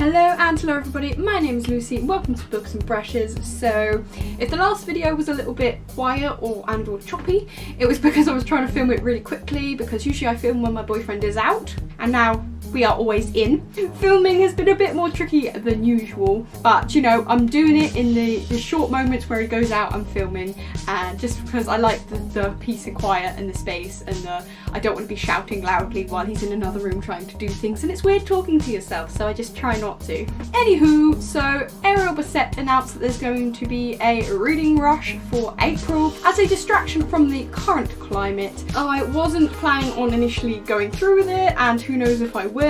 Hello and hello everybody, my name is Lucy, welcome to Books and Brushes. So if the last video was a little bit quiet or choppy, it was because I was trying to film it really quickly, because usually I film when my boyfriend is out and now we are always in. Filming has been a bit more tricky than usual, but you know, I'm doing it in the short moments where he goes out, I'm filming, and just because I like the peace and quiet and the space, and I don't want to be shouting loudly while he's in another room trying to do things, and it's weird talking to yourself, so I just try not to. Anywho, so Ariel Bassett announced that there's going to be a reading rush for April as a distraction from the current climate. I wasn't planning on initially going through with it, and who knows if I will,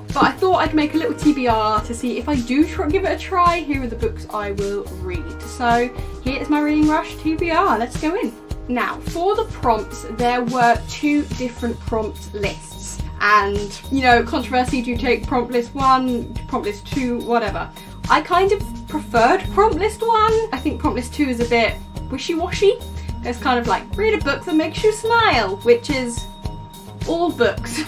but I thought I'd make a little TBR to see if I do give it a try. Here are the books I will read. So here is my reading rush TBR, let's go in. Now, for the prompts, there were two different prompt lists. And, you know, controversy, do you take prompt list 1, prompt list 2, whatever. I kind of preferred prompt list 1. I think prompt list 2 is a bit wishy-washy. It's kind of like, read a book that makes you smile, which is all books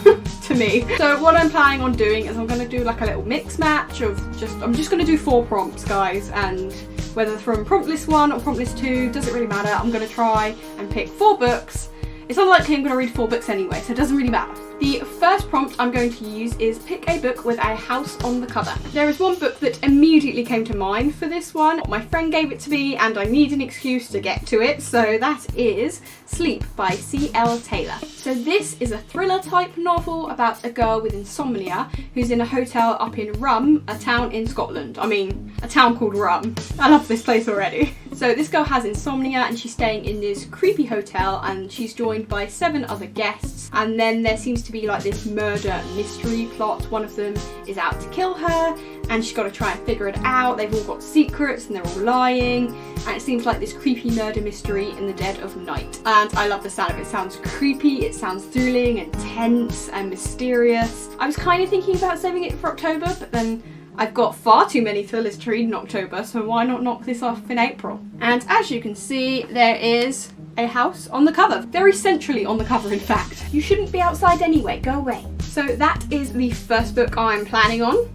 to me. So what I'm planning on doing is I'm going to do like a little mix match of I'm just going to do 4 prompts, guys, and whether from prompt list 1 or prompt list 2, doesn't really matter. I'm going to try and pick 4 books. It's unlikely I'm going to read 4 books anyway, so it doesn't really matter. The first prompt I'm going to use is pick a book with a house on the cover. There is one book that immediately came to mind for this one. My friend gave it to me and I need an excuse to get to it, so that is Sleep by C.L. Taylor. So this is a thriller type novel about a girl with insomnia who's in a hotel up in Rum, a town in Scotland. I mean, a town called Rum. I love this place already. So this girl has insomnia and she's staying in this creepy hotel, and she's joined by 7 other guests, and then there seems to be like this murder mystery plot. One of them is out to kill her and she's got to try and figure it out. They've all got secrets and they're all lying, and it seems like this creepy murder mystery in the dead of night. And I love the sound of it. It sounds creepy, it sounds thrilling and tense and mysterious. I was kind of thinking about saving it for October, but then I've got far too many thrillers to read in October, so why not knock this off in April? And as you can see, there is a house on the cover. Very centrally on the cover, in fact. You shouldn't be outside anyway, go away. So that is the first book I'm planning on.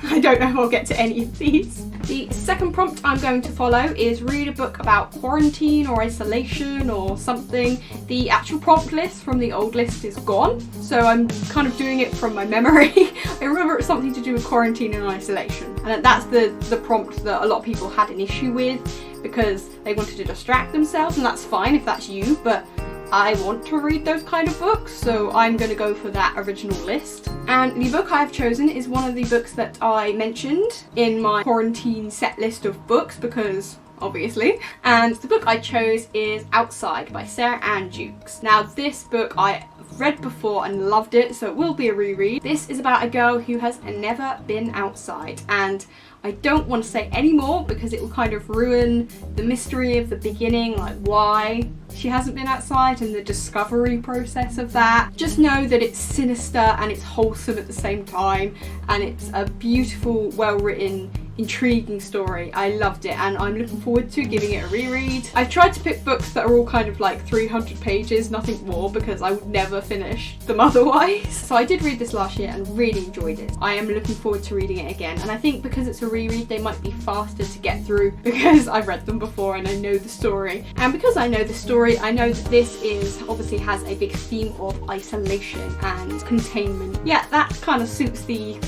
I don't know if I'll get to any of these. The second prompt I'm going to follow is read a book about quarantine or isolation or something. The actual prompt list from the old list is gone, so I'm kind of doing it from my memory. I remember it's something to do with quarantine and isolation, and that's the prompt that a lot of people had an issue with because they wanted to distract themselves, and that's fine if that's you, but I want to read those kind of books, so I'm going to go for that original list. And the book I've chosen is one of the books that I mentioned in my quarantine set list of books, because obviously. And the book I chose is Outside by Sarah Ann Jukes. Now this book I read before and loved it, so it will be a reread. This is about a girl who has never been outside, and I don't want to say any more because it will kind of ruin the mystery of the beginning, like why she hasn't been outside and the discovery process of that. Just know that it's sinister and it's wholesome at the same time, and it's a beautiful, well-written, intriguing story. I loved it and I'm looking forward to giving it a reread. I've tried to pick books that are all kind of like 300 pages, nothing more, because I would never finish them otherwise. So I did read this last year and really enjoyed it. I am looking forward to reading it again, and I think because it's a reread they might be faster to get through because I've read them before and I know the story. And because I know the story, I know that this obviously has a big theme of isolation and containment. Yeah, that kind of suits the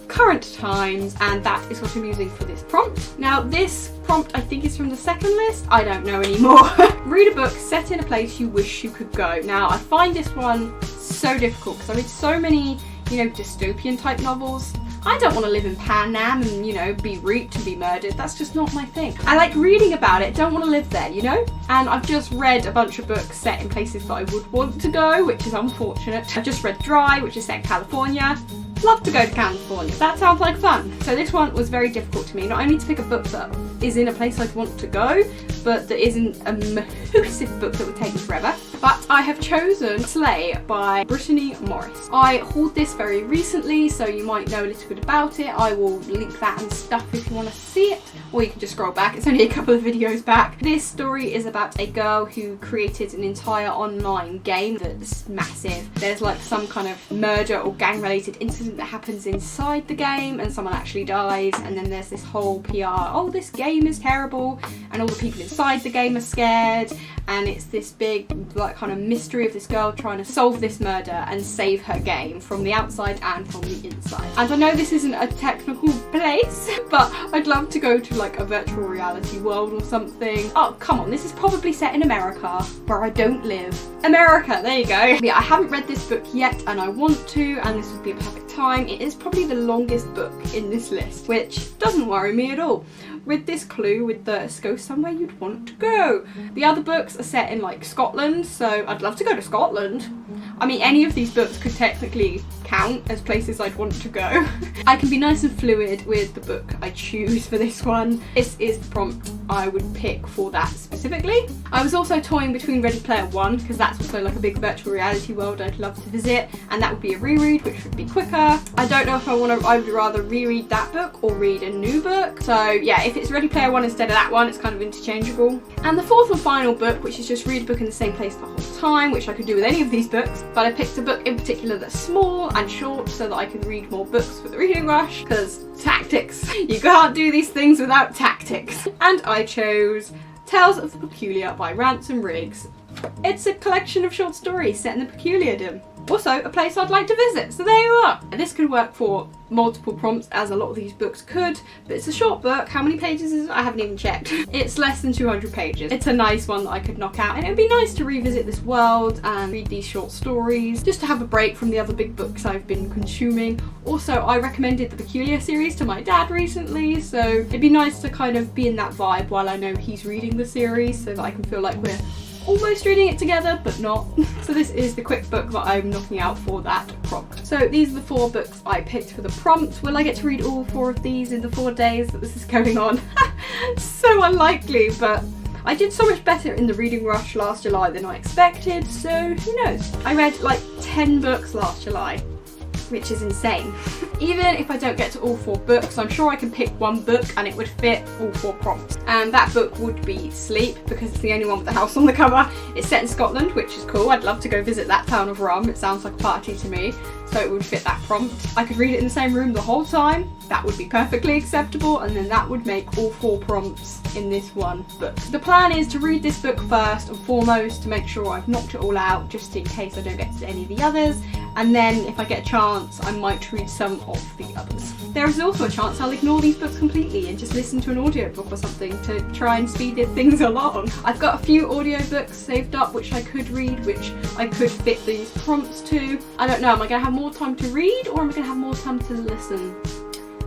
current times, and that is what I'm using for this prompt. Now this prompt I think is from the second list, I don't know anymore. Read a book set in a place you wish you could go. Now I find this one so difficult because I read so many, you know, dystopian type novels. I don't want to live in Pan Am and, you know, be raped and be murdered. That's just not my thing. I like reading about it, don't want to live there, you know? And I've just read a bunch of books set in places that I would want to go, which is unfortunate. I've just read Dry, which is set in California. Love to go to California. That sounds like fun. So this one was very difficult to me, not only to pick a book that is in a place I'd want to go, but that isn't a massive book that would take me forever. But I have chosen Slay by Brittany Morris. I hauled this very recently, so you might know a little bit about it. I will link that and stuff if you want to see it, or you can just scroll back. It's only a couple of videos back. This story is about a girl who created an entire online game that's massive. There's like some kind of murder or gang related incident that happens inside the game and someone actually dies, and then there's this whole PR, oh, this game is terrible, and all the people inside the game are scared, and it's this big like kind of mystery of this girl trying to solve this murder and save her game from the outside and from the inside. And I know this isn't a technical place, but I'd love to go to like a virtual reality world or something. Oh, come on, this is probably set in America, where I don't live. America, there you go. Yeah, I haven't read this book yet and I want to, and this would be a perfect time. It is probably the longest book in this list, which doesn't worry me at all. With this clue with the go somewhere you'd want to go. The other books are set in like Scotland, so I'd love to go to Scotland. I mean, any of these books could technically count as places I'd want to go. I can be nice and fluid with the book I choose for this one. This is the prompt I would pick for that specifically. I was also toying between Ready Player One, because that's also like a big virtual reality world I'd love to visit, and that would be a reread, which would be quicker. I don't know if I would rather reread that book or read a new book. So yeah, if it's Ready Player One instead of that one, it's kind of interchangeable. And the fourth and final book, which is just read a book in the same place the whole time, which I could do with any of these books, but I picked a book in particular that's small and short so that I can read more books for the reading rush, because tactics. You can't do these things without tactics. And I chose Tales of the Peculiar by Ransom Riggs. It's a collection of short stories set in the Peculiardom. Also a place I'd like to visit, so there you are. This could work for multiple prompts, as a lot of these books could, but it's a short book. How many pages is it? I haven't even checked. It's less than 200 pages. It's a nice one that I could knock out, and it would be nice to revisit this world and read these short stories, just to have a break from the other big books I've been consuming. Also, I recommended the Peculiar series to my dad recently, so it'd be nice to kind of be in that vibe while I know he's reading the series, so that I can feel like we're almost reading it together, but not. So this is the quick book that I'm knocking out for that prompt. So these are the 4 books I picked for the prompt. Will I get to read all 4 of these in the 4 days that this is going on? So unlikely, but I did so much better in the reading rush last July than I expected, so who knows? I read like 10 books last July, which is insane. Even if I don't get to all 4 books, I'm sure I can pick one book and it would fit all 4 prompts. And that book would be Sleep, because it's the only one with the house on the cover. It's set in Scotland, which is cool. I'd love to go visit that town of Rum. It sounds like a party to me, so it would fit that prompt. I could read it in the same room the whole time. That would be perfectly acceptable, and then that would make all 4 prompts in this one book. The plan is to read this book first and foremost to make sure I've knocked it all out, just in case I don't get to any of the others. And then if I get a chance, I might read some of the others. There is also a chance I'll ignore these books completely and just listen to an audiobook or something to try and speed things along. I've got a few audiobooks saved up which I could read, which I could fit these prompts to. I don't know, am I going to have more time to read, or am I going to have more time to listen?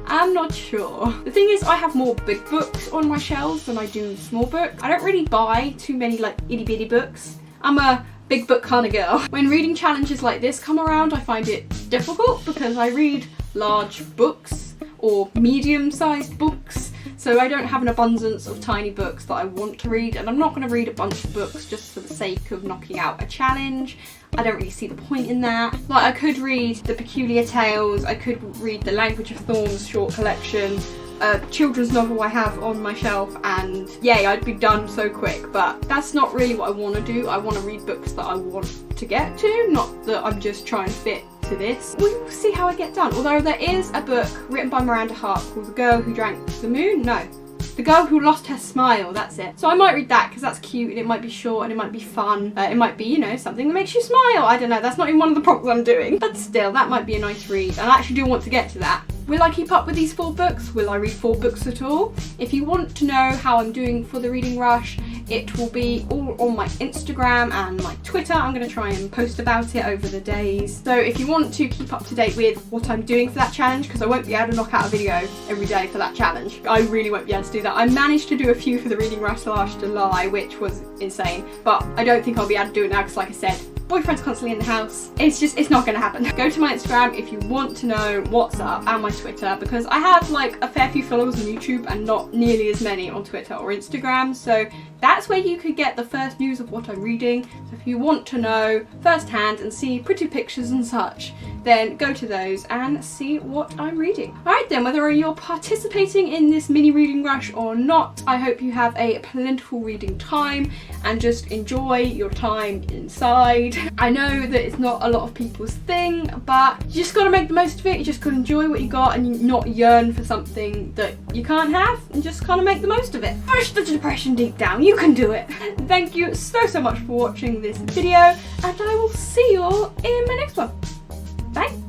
I'm not sure. The thing is, I have more big books on my shelves than I do small books. I don't really buy too many like itty bitty books. I'm a big book kind of girl. When reading challenges like this come around, I find it difficult because I read large books or medium-sized books, so I don't have an abundance of tiny books that I want to read, and I'm not going to read a bunch of books just for the sake of knocking out a challenge. I don't really see the point in that. Like, I could read The Peculiar Tales, I could read the Language of Thorns short collection, a children's novel I have on my shelf, and yay, I'd be done so quick. But that's not really what I want to do. I want to read books that I want to get to, not that I'm just trying to fit to this. We will see how I get done. Although there is a book written by Miranda Hart called The Girl Who Drank the Moon. No, The Girl Who Lost Her Smile, that's it. So I might read that because that's cute and it might be short and it might be fun. It might be, you know, something that makes you smile. I don't know, that's not even one of the prompts I'm doing. But still, that might be a nice read, and I actually do want to get to that. Will I keep up with these 4 books? Will I read 4 books at all? If you want to know how I'm doing for the reading rush, it will be all on my Instagram and my Twitter. I'm going to try and post about it over the days. So if you want to keep up to date with what I'm doing for that challenge, because I won't be able to knock out a video every day for that challenge. I really won't be able to do that. I managed to do a few for the reading rush last July, which was insane, but I don't think I'll be able to do it now because, like I said, boyfriend's constantly in the house. It's not going to happen. Go to my Instagram if you want to know what's up, and my Twitter, because I have like a fair few followers on YouTube and not nearly as many on Twitter or Instagram, so That's where you could get the first news of what I'm reading. So if you want to know firsthand and see pretty pictures and such, then go to those and see what I'm reading. Alright then, whether you're participating in this mini reading rush or not, I hope you have a plentiful reading time and just enjoy your time inside. I know that it's not a lot of people's thing, but you just gotta make the most of it. You just gotta enjoy what you got and not yearn for something that you can't have, and just kind of make the most of it. Push the depression deep down, you can do it. Thank you so much for watching this video, and I will see you all in my next one. Bye.